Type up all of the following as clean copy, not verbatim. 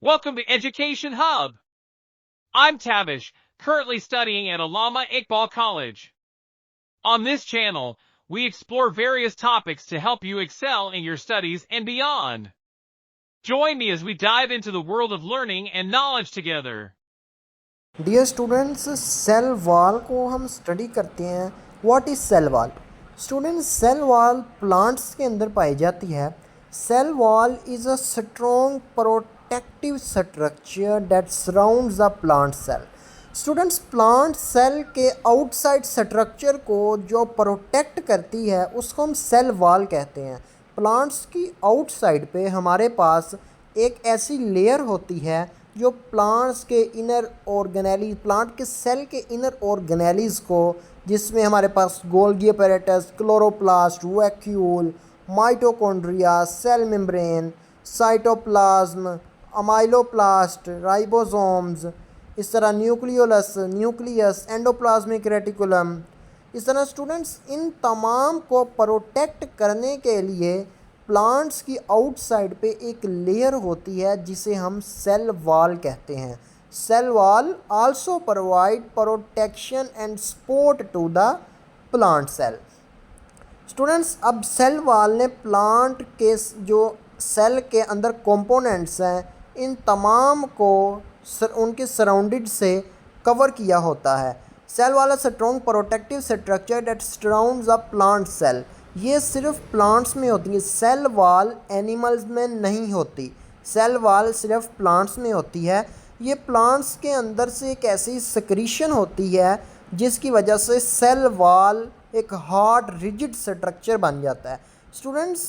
Welcome to Education Hub. I'm Tavish, currently studying at Allama Iqbal College. On this channel, we explore various topics to help you excel in your studies and beyond. Join me as we dive into the world of learning and knowledge together. Dear students, cell wall को हम study करते हैं. What is cell wall? Students, cell wall plants के अंदर पाई जाती है. Cell wall is a strong protective structure that surrounds the plant cell. Students, plant cell के आउटसाइड स्ट्रक्चर को जो प्रोटेक्ट करती है उसको हम सेल वॉल कहते हैं. प्लांट्स की आउटसाइड पे हमारे पास एक ऐसी लेयर होती है जो प्लांट्स के इनर ऑर्गेनेली प्लांट के सेल के इनर ऑर्गेनेलीज को, जिसमें हमारे पास Golgi apparatus, chloroplast, vacuole, mitochondria, cell membrane, cytoplasm, amyloplast, ribosomes, इस तरह न्यूक्लियस, एंडोप्लाज्मिक रेटिकुलम. इस तरह स्टूडेंट्स, इन तमाम को प्रोटेक्ट करने के लिए प्लांट्स की आउटसाइड पे एक लेयर होती है जिसे हम सेल वॉल कहते हैं. Cell wall also provide protection and support to the plant cell. Students, अब सेल वॉल ने प्लांट के जो सेल के अंदर कंपोनेंट्स हैं इन तमाम को उनके सराउंडेड से कवर किया होता है. Cell wall a strong protective structure that surrounds the plant cell. ये सिर्फ प्लांट्स में होती है, सेल वॉल एनिमल्स में नहीं होती. सेल वॉल सिर्फ प्लांट्स में होती है. ये प्लांट्स के अंदर से एक ऐसी सिक्रीशन होती है जिसकी वजह से सेल वॉल एक हार्ड रिजिड स्ट्रक्चर बन जाता है. स्टूडेंट्स,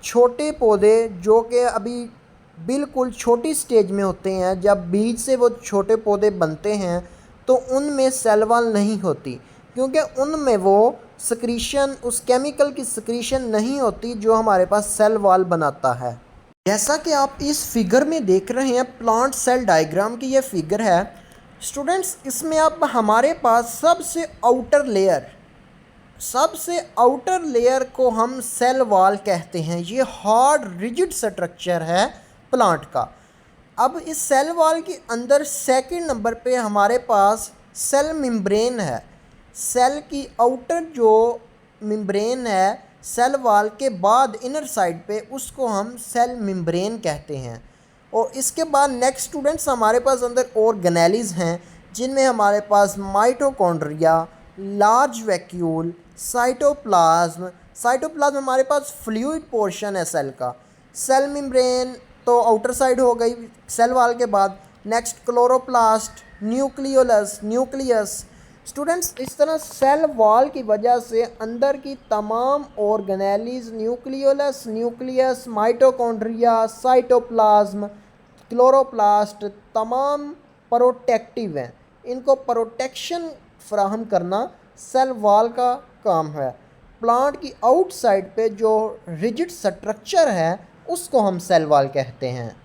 छोटे पौधे जो कि अभी बिल्कुल छोटी स्टेज में होते हैं, जब बीज से वो छोटे पौधे बनते हैं तो उनमें सेल वॉल नहीं होती, क्योंकि उनमें वो सिक्रीशन, उस केमिकल की सिक्रीशन नहीं होती जो हमारे पास सेल वॉल बनाता है. जैसा कि आप इस फिगर में देख रहे हैं, प्लांट सेल डायग्राम की ये फिगर है. स्टूडेंट्स, इसमें अब हमारे पास सबसे आउटर लेयर को हम सेल वॉल कहते हैं. ये हार्ड रिजिड स्ट्रक्चर है प्लांट का. अब इस सेल वॉल के अंदर सेकंड नंबर पे हमारे पास सेल मेम्ब्रेन है. सेल की आउटर जो मेम्ब्रेन है सेल वॉल के बाद इनर साइड पे, उसको हम सेल मेम्ब्रेन कहते हैं. और इसके बाद नेक्स्ट स्टूडेंट्स, हमारे पास अंदर ऑर्गेनेलीज हैं जिनमें हमारे पास माइटोकॉन्ड्रिया, लार्ज वैक्यूल, साइटोप्लाज्म हमारे पास फ्लूइड पोर्शन है सेल का. सेल मेम्ब्रेन तो आउटर साइड हो गई सेल वॉल के बाद. Next chloroplast, nucleus. स्टूडेंट्स, इस तरह सेल वॉल की वजह से अंदर की तमाम organelles, nucleus, mitochondria, cytoplasm, chloroplast, तमाम प्रोटेक्टिव हैं. इनको प्रोटेक्शन फराहम करना सेल वॉल का काम है. प्लांट की आउटसाइड पे जो रिजिड स्ट्रक्चर है उसको हम सेल वॉल कहते हैं.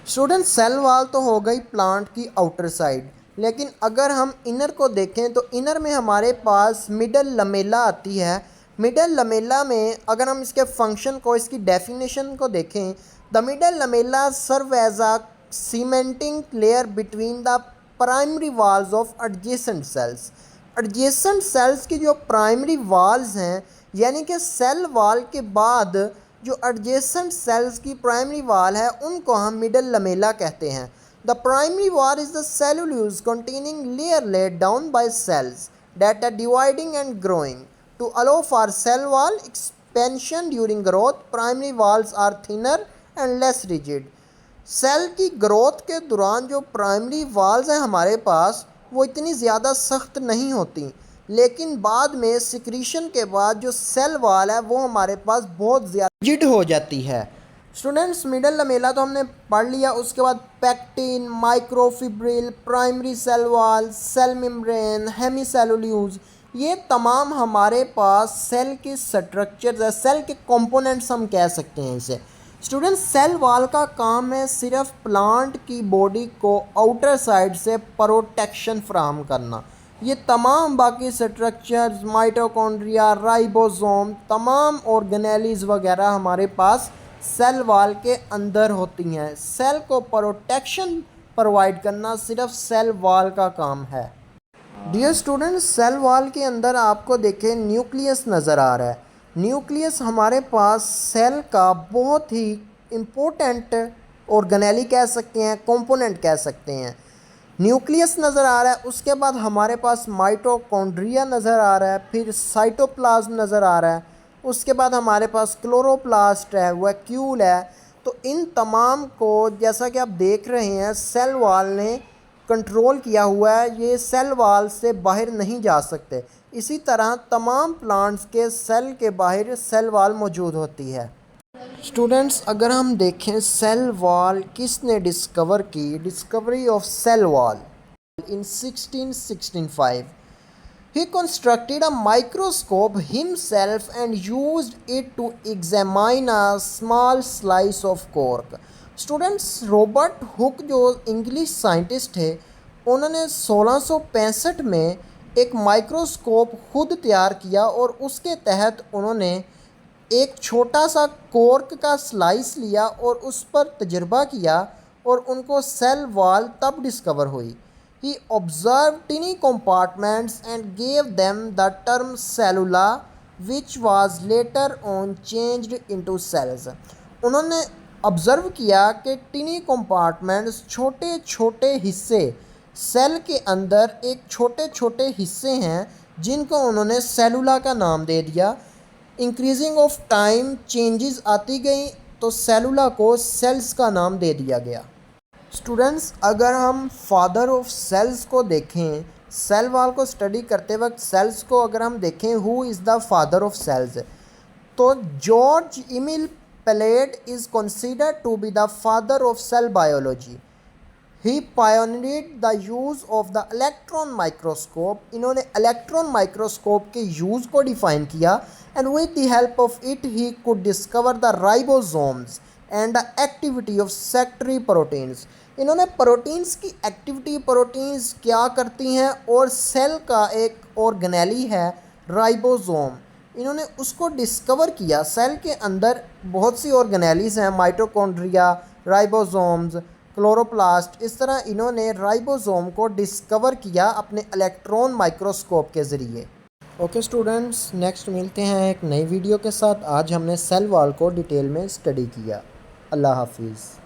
स्टूडेंट, सेल वॉल तो हो गई प्लांट की आउटर साइड, लेकिन अगर हम इनर को देखें तो इनर में हमारे पास मिडल लमेला आती है. मिडल लमेला में अगर हम इसके फंक्शन को, इसकी डेफिनेशन को देखें, the middle lamella serve as a cementing layer between the primary walls of adjacent cells. Adjacent cells की जो प्राइमरी वॉल्स हैं, यानी कि सेल वॉल के बाद जो एडजेसेंट सेल्स की प्राइमरी वॉल है उनको हम मिडल लमेला कहते हैं. The primary wall is the cellulose containing layer laid down by cells that are dividing and growing. To allow for cell wall expansion during growth, primary walls are thinner and less rigid. Cell की growth के दौरान जो primary walls हैं हमारे पास वो इतनी ज़्यादा सख्त नहीं होती, लेकिन बाद में सिक्रीशन के बाद जो सेल वॉल है वो हमारे पास बहुत ज़्यादा रिजिड हो जाती है. स्टूडेंट्स, मिडल लमेला तो हमने पढ़ लिया. उसके बाद pectin, microfibril, primary cell wall, cell membrane, hemicellulose, ये तमाम हमारे पास सेल के स्ट्रक्चर्स है, सेल के कंपोनेंट्स हम कह सकते हैं इसे. स्टूडेंट्स, सेल वॉल का काम है सिर्फ प्लांट की बॉडी को आउटर साइड से प्रोटेक्शन फराहम करना. ये तमाम बाकी स्ट्रक्चर्स, माइटोकॉन्ड्रिया, राइबोसोम, तमाम ऑर्गेनेलीज वगैरह हमारे पास सेल वॉल के अंदर होती हैं। सेल को प्रोटेक्शन प्रोवाइड करना सिर्फ सेल वॉल का काम है। डियर स्टूडेंट्स, सेल वॉल के अंदर आपको देखें न्यूक्लियस नज़र आ रहा है। न्यूक्लियस हमारे पास सेल का बहुत ही इम्पोर्टेंट ऑर्गेनेली कह सकते हैं, कंपोनेंट कह सकते हैं। न्यूक्लियस नज़र आ रहा है, उसके बाद हमारे पास माइटोकॉन्ड्रिया नज़र आ रहा है, फिर साइटोप्लाज्म नज़र आ रहा है, उसके बाद हमारे पास क्लोरोप्लास्ट है, वैक्यूल है। तो इन तमाम को जैसा कि आप देख रहे हैं सेल वॉल ने कंट्रोल किया हुआ है, ये सेल वॉल से बाहर नहीं जा सकते। इसी तरह तमाम प्लांट्स के सेल के बाहर सेल वॉल मौजूद होती है। स्टूडेंट्स, अगर हम देखें सेल वॉल किसने डिस्कवर की, discovery of cell wall in 1665। He constructed a microscope himself and used it to examine a small slice of cork. Students, Robert Hooke जो इंग्लिश साइंटिस्ट थे, उन्होंने 1665 में एक माइक्रोस्कोप खुद तैयार किया और उसके तहत उन्होंने एक छोटा सा कॉर्क का स्लाइस लिया और उस पर तजर्बा किया और उनको सेल वॉल तब डिस्कवर हुई। He observed tiny compartments and gave them the term cellula, which was later on changed into cells. उन्होंने ऑब्ज़र्व किया कि टिनी कंपार्टमेंट्स, छोटे छोटे हिस्से, सेल के अंदर एक छोटे छोटे हिस्से हैं जिनको उन्होंने सेलुला का नाम दे दिया। इंक्रीजिंग ऑफ टाइम चेंजेस आती गई तो सेलुला को सेल्स का नाम दे दिया गया। स्टूडेंट्स, अगर हम फादर ऑफ सेल्स को देखें, सेल वॉल को स्टडी करते वक्त सेल्स को अगर हम देखें, who is the father of cells, तो George Emil Palade is considered to be the father of cell biology. He pioneered the use of the electron microscope. इन्होंने इलेक्ट्रॉन माइक्रोस्कोप के यूज़ को डिफ़ाइन किया and with the help of it he could discover the ribosomes and the activity of secretory proteins. इन्होंने proteins की activity, proteins क्या करती हैं, और सेल का एक ऑर्गेनेली है राइबोसोम, इन्होंने उसको डिस्कवर किया। सेल के अंदर बहुत सी ऑर्गेनेलीज हैं, माइटोकॉन्ड्रिया, राइबोसोम्स, क्लोरोप्लास्ट, इस तरह इन्होंने राइबोसोम को डिस्कवर किया अपने इलेक्ट्रॉन माइक्रोस्कोप के ज़रिए। ओके स्टूडेंट्स, नेक्स्ट मिलते हैं एक नई वीडियो के साथ। आज हमने सेल वॉल को डिटेल में स्टडी किया। अल्लाह हाफिज़।